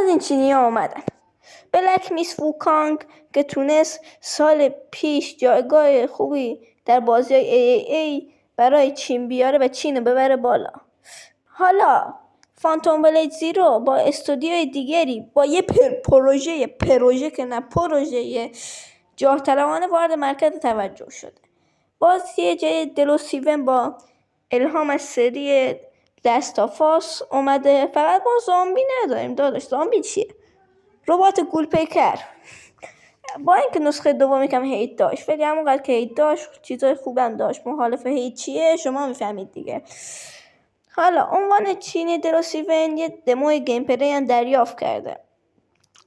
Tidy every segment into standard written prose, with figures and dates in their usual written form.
باز این چینی ها آمدن. بلک میس ووکانگ که تونست سال پیش جایگاه خوبی در بازی ای برای چین بیاره و چین رو ببره بالا. حالا فانتوم بلید زیرو با استودیوی دیگری با یه پروژه جاه طلبانه وارد مرکز توجه شده. بازی جدید دلو سیون با الهام از سری دستافاس اومده. فقط ما زامبی نداریم داداش. زامبی چیه؟ ربات گولپیکر با اینکه نسخه دوم یکم هیت داشت ولی همونقدر که هیت داشت چیزای خوبم داشت. مخالف هیت چیه شما میفهمید دیگه. حالا عنوان چینی دلو سیون یه دموی گیم پلی هم دریافت کرده،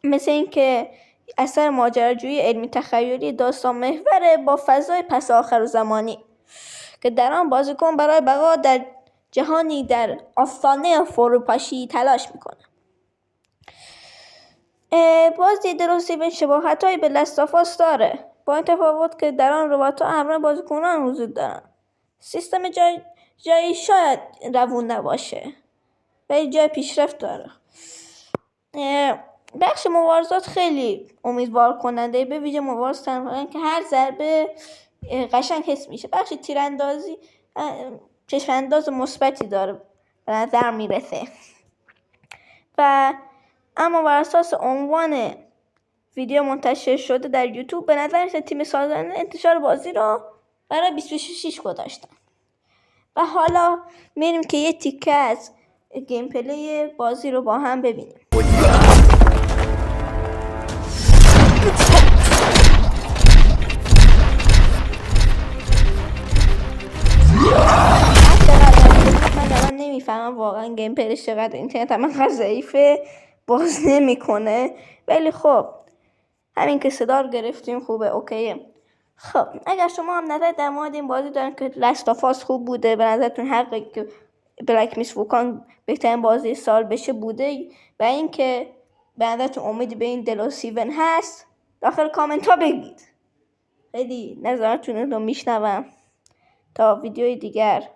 مثل اینکه اثر ماجراجویی علمی تخیلی داستان محوره با فضای پس آخر زمانی که در آن بازیکن برای بقا در جهانی در آستانه فروپاشی تلاش میکنه. بازی دلو سیون شباهت‌هایی به لاستافاس داره، با این تفاوت که در آن ربات‌ها همراه بازیکنان وجود دارن. سیستم جایی شاید روون نباشه ولی جای پیشرفت داره. بخش مبارزات خیلی امیدوار کننده، به ویژه مبارز تنها که هر ضربه قشنگ حس میشه. بخش تیراندازی چشم انداز مثبتی داره به نظر میرسه و اما بر اساس عنوان ویدیو منتشر شده در یوتیوب به نظر تیم سازنده انتشار بازی رو برای 26 گذاشتن. و حالا میریم که یه تیکه از گیم پلی بازی رو با هم ببینیم. من نمیفهمم واقعا گیم پلیش چقدر، اینترنت من ضعیفه باز نمیکنه، ولی خب همین که صدا رو گرفتیم خوبه، اوکیه. خب اگر شما هم نظر در مورد این بازی دارین که لاستافاس خوب بوده، به نظرتون حقه که بلک میس ووکانگ بهترین بازی سال بشه بوده و اینکه به نظرتون امیدی به این دلو سیون هست، داخل کامنت ها بگید. خیلی نظرتون رو میشنوم. تا ویدیوی دیگر.